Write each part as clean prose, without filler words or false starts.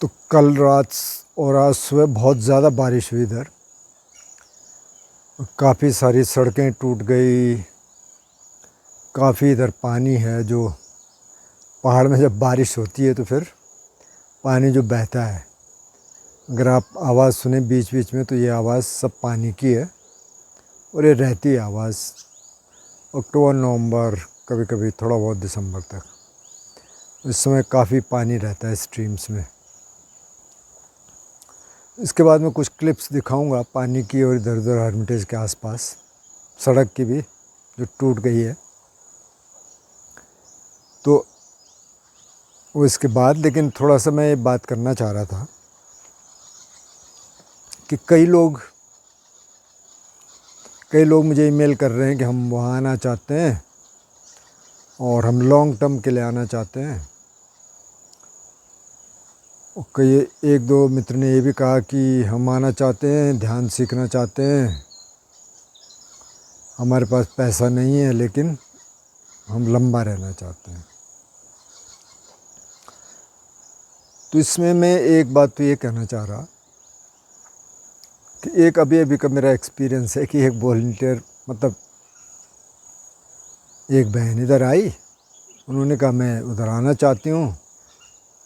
तो कल रात और आज सुबह बहुत ज़्यादा बारिश हुई इधर। काफ़ी सारी सड़कें टूट गई। काफ़ी इधर पानी है। जो पहाड़ में जब बारिश होती है तो फिर पानी जो बहता है, अगर आप आवाज़ सुने बीच बीच में तो ये आवाज़ सब पानी की है। और ये रहती है आवाज़ अक्टूबर नवंबर, कभी कभी थोड़ा बहुत दिसंबर तक। इस समय काफ़ी पानी रहता है स्ट्रीम्स में। इसके बाद में कुछ क्लिप्स दिखाऊंगा पानी की और इधर उधर हर्मिटेज के आसपास सड़क की भी जो टूट गई है। तो वो इसके बाद, लेकिन थोड़ा सा मैं ये बात करना चाह रहा था कि कई लोग मुझे ईमेल कर रहे हैं कि हम वहाँ आना चाहते हैं और हम लॉन्ग टर्म के लिए आना चाहते हैं। और कई एक दो मित्र ने ये भी कहा कि हम आना चाहते हैं, ध्यान सीखना चाहते हैं, हमारे पास पैसा नहीं है लेकिन हम लंबा रहना चाहते हैं। तो इसमें मैं एक बात तो ये कहना चाह रहा कि एक अभी का मेरा एक्सपीरियंस है कि एक वॉलंटियर, मतलब एक बहन इधर आई, उन्होंने कहा मैं उधर आना चाहती हूँ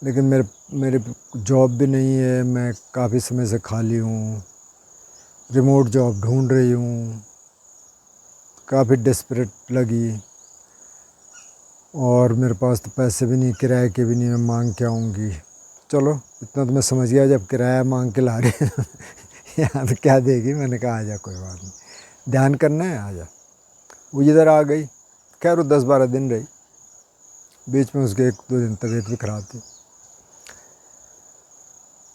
लेकिन मेरे जॉब भी नहीं है, मैं काफ़ी समय से खाली हूँ, रिमोट जॉब ढूंढ रही हूँ, काफ़ी डेस्परेट लगी और मेरे पास तो पैसे भी नहीं, किराए के भी नहीं, मैं मांग के आऊँगी। चलो इतना तो मैं समझ गया, जब किराया मांग के ला रही है यहाँ तो क्या देगी। मैंने कहा आजा, कोई बात नहीं, ध्यान करना है आजा। वो इधर आ गई। खैर वो 10-12 दिन रही, बीच में उसके 1-2 दिन तबीयत भी ख़राब थी।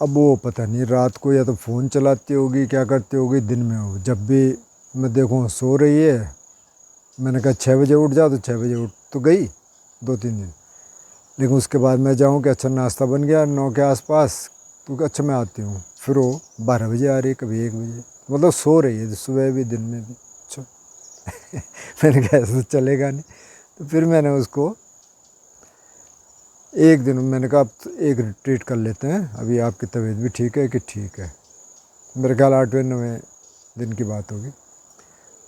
अब वो पता नहीं रात को या तो फ़ोन चलाती होगी, क्या करती होगी, दिन में हो जब भी मैं देखूँ सो रही है। मैंने कहा 6 बजे उठ जाओ तो 6 बजे उठ तो गई 2-3 दिन। लेकिन उसके बाद मैं जाऊँ कि अच्छा नाश्ता बन गया 9 के आसपास, तो अच्छा मैं आती हूँ, फिर वो 12 बजे आ रही है, कभी 1 बजे, मतलब सो रही है सुबह भी दिन में भी। अच्छा मैंने कहा ऐसा तो चलेगा नहीं। तो फिर मैंने उसको एक दिन मैंने कहा अब एक रिट्रीट कर लेते हैं, अभी आपकी तबीयत भी ठीक है कि ठीक है। मेरे ख्याल 8वें-9वें दिन की बात होगी।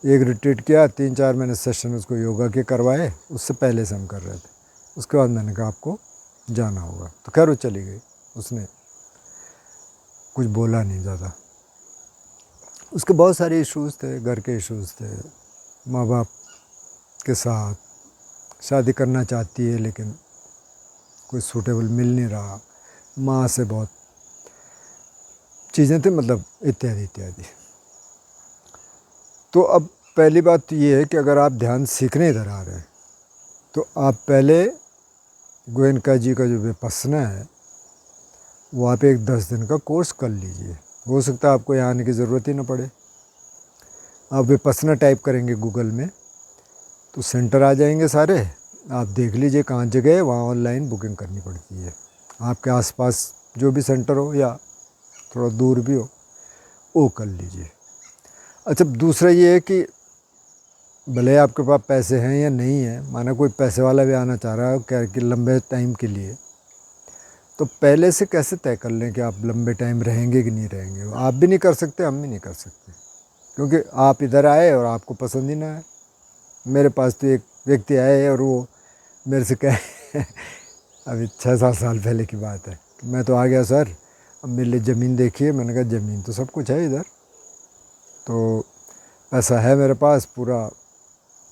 एक रिट्रीट किया, 3-4 मैंने सेशन उसको योगा के करवाए, उससे पहले से हम कर रहे थे। उसके बाद मैंने कहा आपको जाना होगा, तो खैर वो चली गई। उसने कुछ बोला नहीं ज़्यादा। उसके बहुत सारे इश्यूज़ थे, घर के इश्यूज़ थे, माँ बाप के साथ, शादी करना चाहती है लेकिन कोई सूटेबल मिल नहीं रहा, माँ से बहुत चीज़ें थी, मतलब इत्यादि इत्यादि। तो अब पहली बात तो ये है कि अगर आप ध्यान सीखने इधर आ रहे हैं तो आप पहले गोयनका जी का जो विपस्सना है वहाँ पे एक 10 दिन का कोर्स कर लीजिए। हो सकता है आपको यहाँ आने की ज़रूरत ही ना पड़े। आप विपस्सना टाइप करेंगे गूगल में तो सेंटर आ जाएंगे सारे, आप देख लीजिए कहाँ जगह है, वहाँ ऑनलाइन बुकिंग करनी पड़ती है। आपके आसपास जो भी सेंटर हो या थोड़ा दूर भी हो वो कर लीजिए। अच्छा दूसरा ये है कि भले आपके पास पैसे हैं या नहीं है, माना कोई पैसे वाला भी आना चाह रहा है क्या कि लंबे टाइम के लिए, तो पहले से कैसे तय कर लें कि आप लंबे टाइम रहेंगे कि नहीं रहेंगे। आप भी नहीं कर सकते, हम भी नहीं कर सकते, क्योंकि आप इधर आए और आपको पसंद ही ना आए। मेरे पास तो एक व्यक्ति आए और वो मेरे से कहे अभी 6-7 साल पहले की बात है, मैं तो आ गया सर, अब मेरे लिए ज़मीन देखिए। मैंने कहा ज़मीन तो सब कुछ है इधर, तो पैसा है मेरे पास,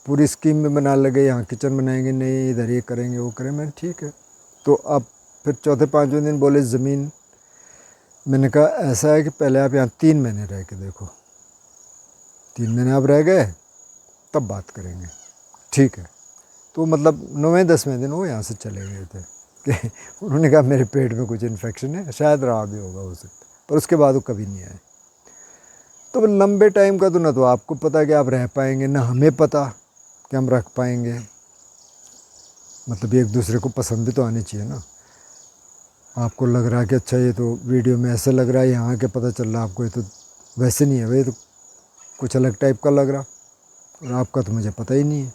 पूरी स्कीम में बना लगे, यहाँ किचन बनाएंगे नहीं, इधर ये करेंगे वो करें। मैं ठीक है। तो अब फिर 4-5वें दिन बोले ज़मीन। मैंने कहा ऐसा है कि पहले आप यहाँ 3 महीने रह के देखो, 3 महीने आप रह गए तब बात करेंगे। ठीक है। तो मतलब 9वें-10वें दिन वो यहाँ से चले गए थे कि उन्होंने कहा मेरे पेट में कुछ इन्फेक्शन है, शायद रहा भी होगा, हो सकता है, पर उसके बाद वो कभी नहीं आए। तो लंबे टाइम का तो ना तो आपको पता कि आप रह पाएंगे, ना हमें पता कि हम रख पाएंगे। मतलब एक दूसरे को पसंद भी तो आनी चाहिए ना। आपको लग रहा है कि अच्छा ये तो वीडियो में ऐसा लग रहा है, यहाँ के पता चल रहा है आपको ये तो वैसे नहीं है, भाई तो कुछ अलग टाइप का लग रहा, और आपका तो मुझे पता ही नहीं है।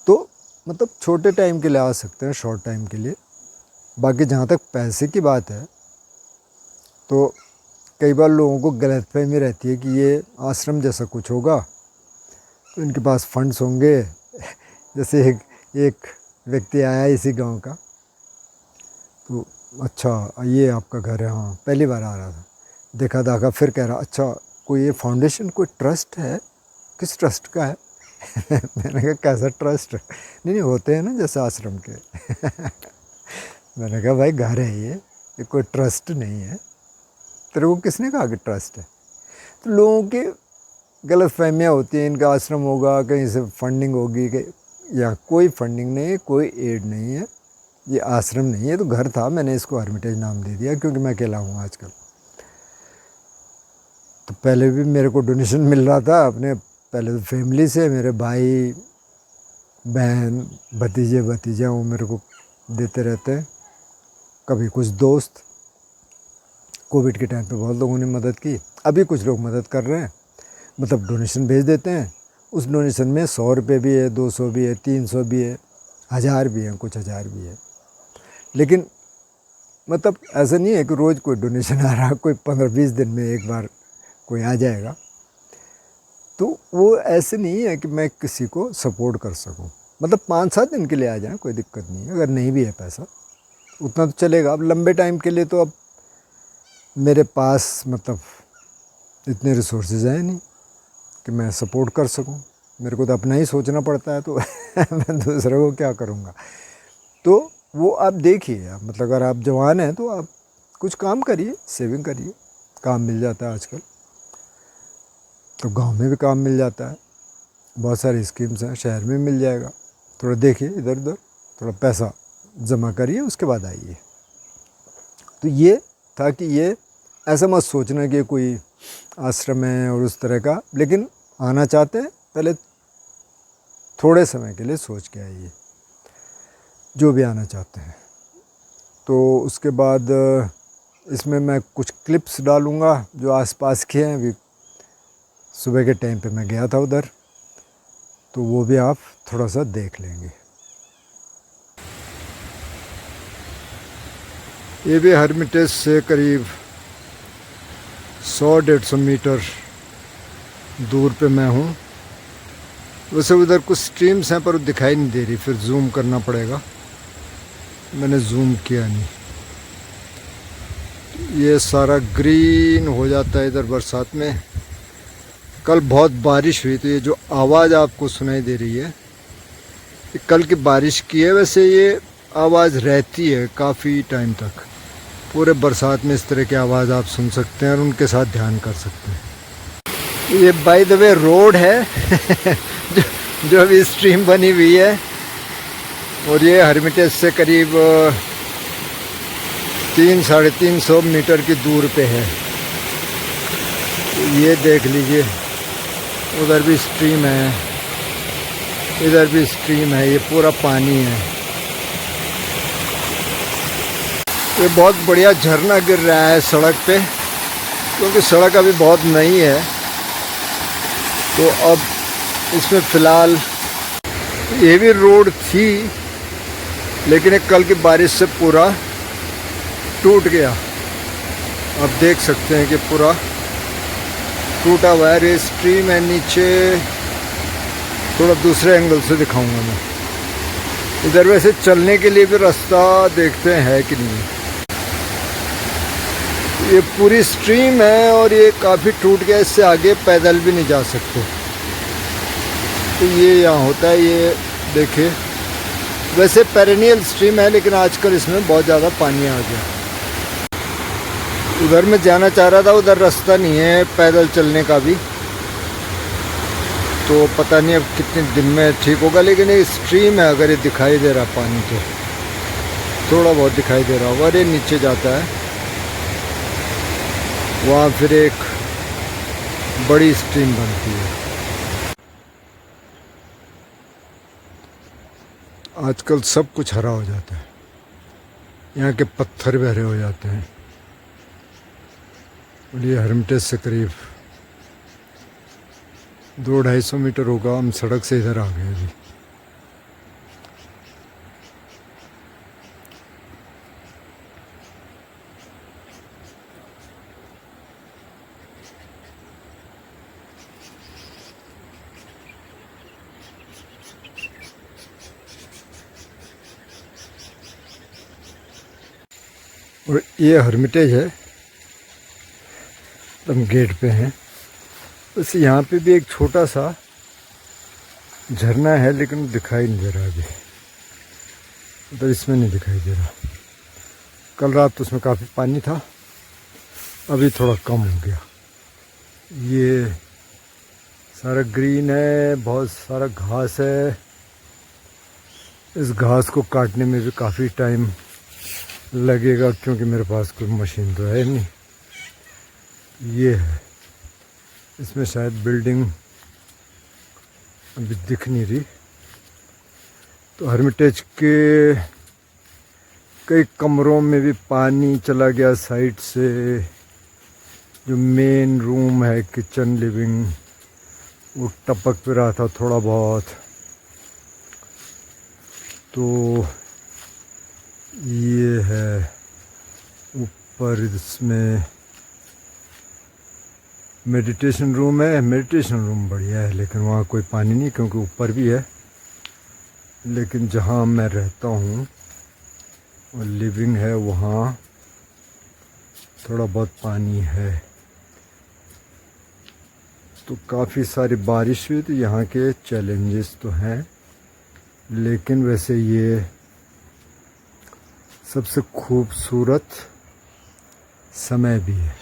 तो मतलब छोटे टाइम के लिए आ सकते हैं, शॉर्ट टाइम के लिए। बाकी जहाँ तक पैसे की बात है तो कई बार लोगों को गलतफहमी रहती है कि ये आश्रम जैसा कुछ होगा, तो इनके पास फंड्स होंगे। जैसे एक व्यक्ति आया इसी गांव का, तो अच्छा ये आपका घर है, हाँ पहली बार आ रहा था, देखा दाखा, फिर कह रहा अच्छा कोई ये फाउंडेशन कोई ट्रस्ट है, किस ट्रस्ट का है? मैंने कहा कैसा ट्रस्ट? नहीं होते हैं ना जैसे आश्रम के। मैंने कहा भाई घर है ये कोई ट्रस्ट नहीं है। तेरे को किसने कहा कि ट्रस्ट है? तो लोगों की गलत फहमियाँ होती हैं, इनका आश्रम होगा, कहीं से फंडिंग होगी, या कोई फंडिंग नहीं है, कोई एड नहीं है, ये आश्रम नहीं है। तो घर था, मैंने इसको हर्मिटेज नाम दे दिया क्योंकि मैं अकेला हूँ आजकल। तो पहले भी मेरे को डोनेशन मिल रहा था अपने, पहले तो फैमिली से, मेरे भाई बहन भतीजे भतीजा वो मेरे को देते रहते हैं, कभी कुछ दोस्त। कोविड के टाइम पे बहुत लोगों ने मदद की, अभी कुछ लोग मदद कर रहे हैं, मतलब डोनेशन भेज देते हैं। उस डोनेशन में 100 रुपये भी है, 200 भी है, 300 भी है, 1000 भी है, कुछ 1000 भी है। लेकिन मतलब ऐसा नहीं है कि रोज़ कोई डोनेशन आ रहा, कोई 15-20 दिन में एक बार कोई आ जाएगा। तो वो ऐसे नहीं है कि मैं किसी को सपोर्ट कर सकूं। मतलब 5-7 दिन के लिए आ जाए कोई दिक्कत नहीं है, अगर नहीं भी है पैसा उतना तो चलेगा। अब लंबे टाइम के लिए तो अब मेरे पास मतलब इतने रिसोर्सेज हैं नहीं कि मैं सपोर्ट कर सकूं। मेरे को तो अपना ही सोचना पड़ता है, तो मैं दूसरों को क्या करूंगा? तो वो आप देखिए, मतलब अगर आप जवान हैं तो आप कुछ काम करिए, सेविंग करिए, काम मिल जाता है आजकल। तो गांव में भी काम मिल जाता है, बहुत सारी स्कीम्स हैं, शहर में मिल जाएगा। थोड़ा देखिए इधर उधर, थोड़ा पैसा जमा करिए, उसके बाद आइए। तो ये था कि ये ऐसा मत सोचना कि कोई आश्रम है और उस तरह का, लेकिन आना चाहते हैं पहले थोड़े समय के लिए सोच के आइए, जो भी आना चाहते हैं। तो उसके बाद इसमें मैं कुछ क्लिप्स डालूँगा जो आसपास के हैं। अभी सुबह के टाइम पे मैं गया था उधर, तो वो भी आप थोड़ा सा देख लेंगे। ये भी हर्मिटेज से करीब 100-150 मीटर दूर पे मैं हूँ। वैसे उधर कुछ स्ट्रीम्स हैं पर दिखाई नहीं दे रही, फिर जूम करना पड़ेगा, मैंने जूम किया नहीं। ये सारा ग्रीन हो जाता है इधर बरसात में। कल बहुत बारिश हुई, तो ये जो आवाज़ आपको सुनाई दे रही है ये कल की बारिश की है। वैसे ये आवाज़ रहती है काफ़ी टाइम तक, पूरे बरसात में इस तरह की आवाज़ आप सुन सकते हैं और उनके साथ ध्यान कर सकते हैं। ये बाय द वे रोड है जो अभी स्ट्रीम बनी हुई है, और ये हर्मिटेज से करीब 300-350 मीटर की दूर पे है। ये देख लीजिए, उधर भी स्ट्रीम है, इधर भी स्ट्रीम है, ये पूरा पानी है। ये बहुत बढ़िया झरना गिर रहा है सड़क पे, क्योंकि सड़क अभी बहुत नई है। तो अब इसमें फ़िलहाल ये भी रोड थी, लेकिन एक कल की बारिश से पूरा टूट गया। आप देख सकते हैं कि पूरा टूटा हुआ है। ये स्ट्रीम है नीचे, थोड़ा दूसरे एंगल से दिखाऊंगा मैं। इधर वैसे चलने के लिए भी रास्ता देखते हैं है कि नहीं। ये पूरी स्ट्रीम है और ये काफ़ी टूट गया, इससे आगे पैदल भी नहीं जा सकते। तो ये यहाँ होता है, ये देखिए। वैसे पेरेनियल स्ट्रीम है, लेकिन आजकल इसमें बहुत ज़्यादा पानी आ गया। उधर मैं जाना चाह रहा था, उधर रास्ता नहीं है पैदल चलने का भी, तो पता नहीं अब कितने दिन में ठीक होगा। लेकिन ये स्ट्रीम है, अगर ये दिखाई दे रहा पानी तो थोड़ा बहुत दिखाई दे रहा होगा। और ये नीचे जाता है, वहाँ फिर एक बड़ी स्ट्रीम बनती है। आजकल सब कुछ हरा हो जाता है, यहाँ के पत्थर भी हरे हो जाते हैं। और ये हर्मिटेज से करीब 200-250 मीटर होगा, हम सड़क से इधर आ गए अभी। और ये हर्मिटेज है, हम गेट पे हैं। बस यहाँ पे भी एक छोटा सा झरना है, लेकिन दिखाई नहीं दे रहा अभी, मतलब इसमें नहीं दिखाई दे रहा। कल रात तो उसमें काफ़ी पानी था, अभी थोड़ा कम हो गया। ये सारा ग्रीन है, बहुत सारा घास है। इस घास को काटने में भी काफ़ी टाइम लगेगा, क्योंकि मेरे पास कोई मशीन तो है नहीं। ये है, इसमें शायद बिल्डिंग अभी दिख नहीं रही। तो हर्मिटेज के कई कमरों में भी पानी चला गया साइड से। जो मेन रूम है, किचन, लिविंग, वो टपक पे रहा था थोड़ा बहुत। तो ये है ऊपर, इसमें मेडिटेशन रूम है। मेडिटेशन रूम बढ़िया है, लेकिन वहाँ कोई पानी नहीं, क्योंकि ऊपर भी है। लेकिन जहाँ मैं रहता हूँ और लिविंग है, वहाँ थोड़ा बहुत पानी है। तो काफ़ी सारी बारिश हुई, तो यहाँ के चैलेंजेस तो हैं, लेकिन वैसे ये सबसे खूबसूरत समय भी है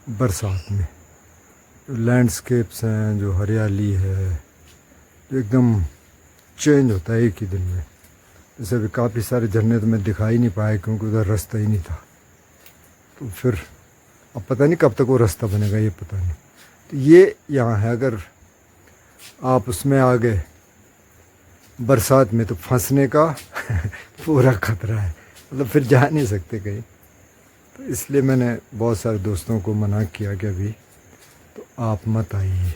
बरसात में। लैंडस्केप्स हैं, जो हरियाली है, जो एकदम चेंज होता है एक ही दिन में। जैसे अभी काफ़ी सारे झरने तो मैं दिखा ही नहीं पाया, क्योंकि उधर रास्ता ही नहीं था। तो फिर अब पता नहीं कब तक वो रास्ता बनेगा, ये पता नहीं। तो ये यहाँ है, अगर आप उसमें आ गए बरसात में, तो फंसने का पूरा खतरा है, मतलब फिर जा नहीं सकते कहीं। तो इसलिए मैंने बहुत सारे दोस्तों को मना किया कि अभी तो आप मत आइए।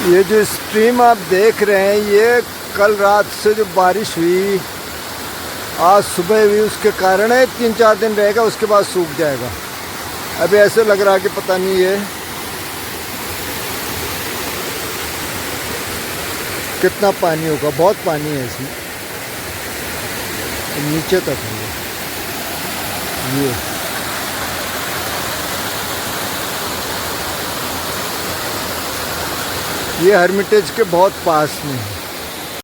ये जो स्ट्रीम आप देख रहे हैं, ये कल रात से जो बारिश हुई, आज सुबह हुई, उसके कारण है। 3-4 दिन रहेगा, उसके बाद सूख जाएगा। अभी ऐसे लग रहा है कि पता नहीं ये कितना पानी होगा। बहुत पानी है इसमें, नीचे तक है ये हर्मिटेज के बहुत पास में है।